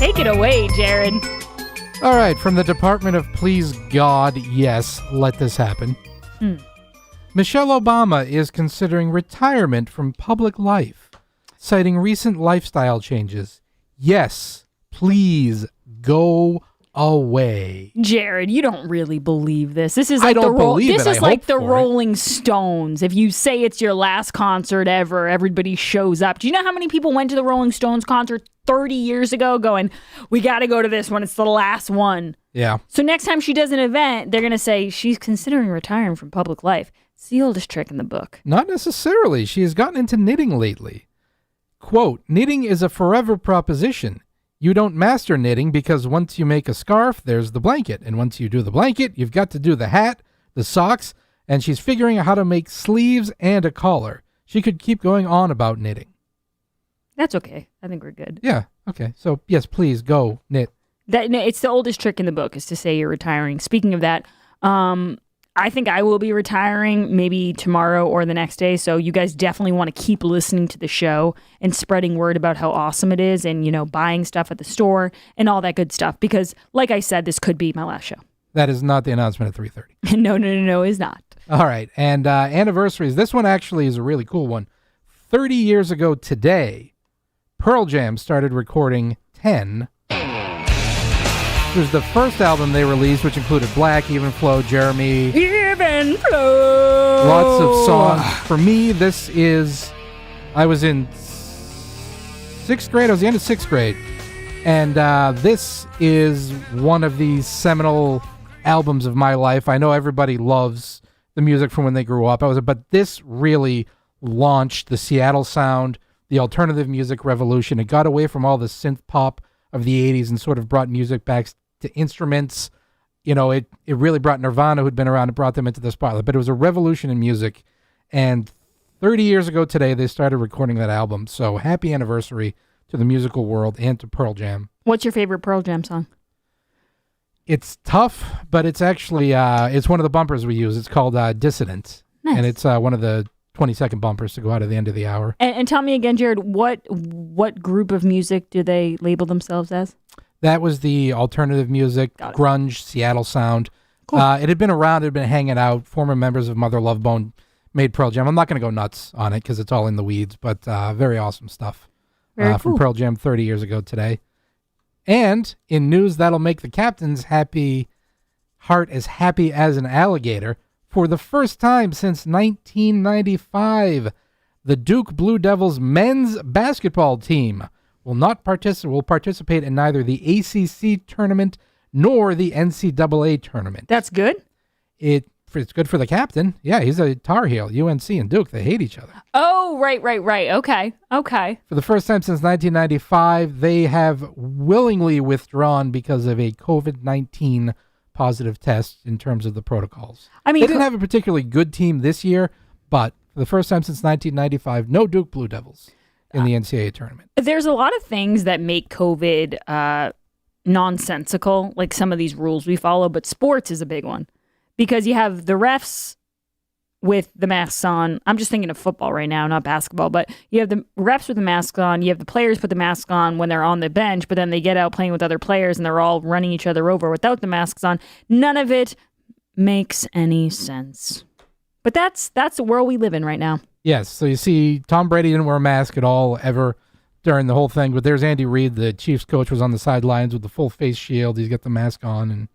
Take it away, Jared. All right, from the Department of Please God, yes, let this happen. Michelle Obama is considering retirement from public life, citing recent lifestyle changes. Yes, please go away. Jared, you don't really believe this. This is I like don't believe this it. is I like hope the for it. Rolling Stones. If you say it's your last concert ever, everybody shows up. Do you know how many people went to the Rolling Stones concert 30 years ago going, we got to go to this one. It's the last one. Yeah. So next time she does an event, they're going to say she's considering retiring from public life. It's the oldest trick in the book. Not necessarily. She has gotten into knitting lately. Quote, knitting is a forever proposition. You don't master knitting because once you make a scarf, there's the blanket. And once you do the blanket, you've got to do the hat, the socks, and she's figuring out how to make sleeves and a collar. She could keep going on about knitting. That's okay. I think we're good. Yeah, okay. So, yes, please go knit. It's the oldest trick in the book is to say you're retiring. Speaking of that, I think I will be retiring maybe tomorrow or the next day. So you guys definitely want to keep listening to the show and spreading word about how awesome it is and, you know, buying stuff at the store and all that good stuff. Because like I said, this could be my last show. That is not the announcement at 3:30. No, it's not. All right. And anniversaries. This one actually is a really cool one. 30 years ago today, Pearl Jam started recording 10. It was the first album they released, which included Black, Even Flow, Jeremy. Even Flow. Lots of songs. For me, I was in 6th grade. I was the end of 6th grade. And this is one of these seminal albums of my life. I know everybody loves the music from when they grew up. But this really launched the Seattle sound, the alternative music revolution. It got away from all the synth pop of the 80s and sort of brought music back to instruments. You know, it really brought Nirvana, who'd been around, and brought them into the spotlight. But it was a revolution in music. And 30 years ago today, they started recording that album. So happy anniversary to the musical world and to Pearl Jam. What's your favorite Pearl Jam song? It's tough, but it's actually, it's one of the bumpers we use. It's called Dissident. Nice. And it's one of the 20-second bumpers to go out at the end of the hour. And tell me again, Jared, what group of music do they label themselves as? That was the alternative music, grunge, Seattle sound. Cool. It had been around, it had been hanging out. Former members of Mother Love Bone made Pearl Jam. I'm not going to go nuts on it because it's all in the weeds, but very awesome stuff Very from cool. Pearl Jam 30 years ago today. And in news that'll make the captain's heart as happy as an alligator, for the first time since 1995, the Duke Blue Devils men's basketball team will participate in neither the ACC tournament nor the NCAA tournament. That's good. It's good for the captain. Yeah, he's a Tar Heel. UNC and Duke, they hate each other. Oh, right. Okay. For the first time since 1995, they have willingly withdrawn because of a COVID-19 positive test in terms of the protocols. I mean, they didn't have a particularly good team this year, but for the first time since 1995, no Duke Blue Devils in the NCAA tournament. There's a lot of things that make COVID nonsensical, like some of these rules we follow, but sports is a big one because you have the refs with the masks on. I'm just thinking of football right now, not basketball, but you have the refs with the masks on. You have the players put the mask on when they're on the bench, but then they get out playing with other players and they're all running each other over without the masks on. None of it makes any sense. But that's the world we live in right now. Yes, so you see Tom Brady didn't wear a mask at all ever during the whole thing, but there's Andy Reid, the Chiefs coach, was on the sidelines with the full face shield. He's got the mask on, and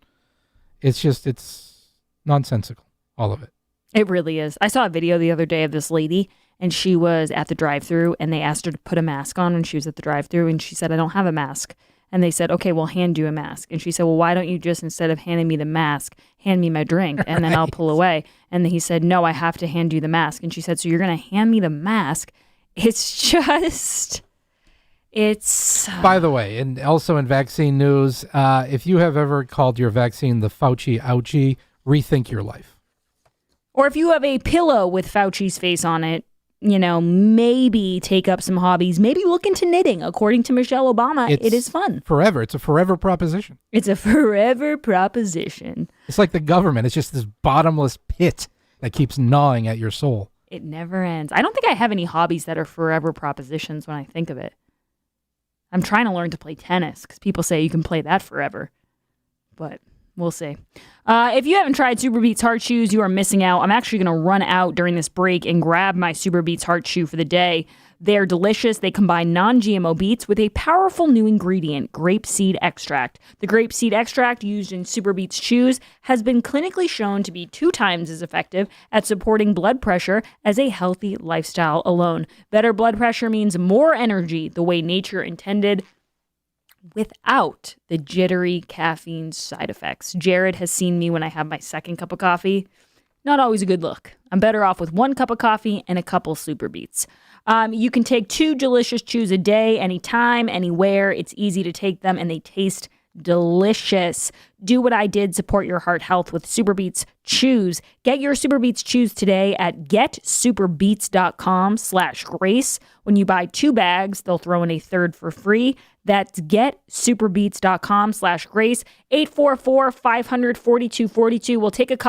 it's nonsensical, all of it. It really is. I saw a video the other day of this lady, and she was at the drive-thru, and they asked her to put a mask on when she was at the drive-thru, and she said, I don't have a mask. And they said, okay, we'll hand you a mask. And she said, well, why don't you just, instead of handing me the mask, hand me my drink, and then I'll pull away. And then he said, no, I have to hand you the mask. And she said, so you're going to hand me the mask? It's just, it's... By the way, and also in vaccine news, if you have ever called your vaccine the Fauci ouchie, rethink your life. Or if you have a pillow with Fauci's face on it, you know, maybe take up some hobbies. Maybe look into knitting. According to Michelle Obama, it is fun. Forever. It's a forever proposition. It's a forever proposition. It's like the government. It's just this bottomless pit that keeps gnawing at your soul. It never ends. I don't think I have any hobbies that are forever propositions when I think of it. I'm trying to learn to play tennis because people say you can play that forever. But we'll see. If you haven't tried Super Beats Heart Chews, you are missing out. I'm actually going to run out during this break and grab my Super Beats Heart Chew for the day. They're delicious. They combine non-GMO beets with a powerful new ingredient, grapeseed extract. The grapeseed extract used in Super Beats Chews has been clinically shown to be 2 times as effective at supporting blood pressure as a healthy lifestyle alone. Better blood pressure means more energy, the way nature intended, without the jittery caffeine side effects. Jared has seen me when I have my second cup of coffee. Not always a good look. I'm better off with 1 cup of coffee and a couple Super Beats. You can take 2 delicious chews a day, anytime, anywhere. It's easy to take them and they taste delicious. Do what I did. Support your heart health with Super Beats Chews. Get your Super Beats Chews today at getsuperbeats.com/grace. When you buy 2 bags, they'll throw in a third for free. That's getsuperbeats.com/grace. 844-500-4242. We'll take a couple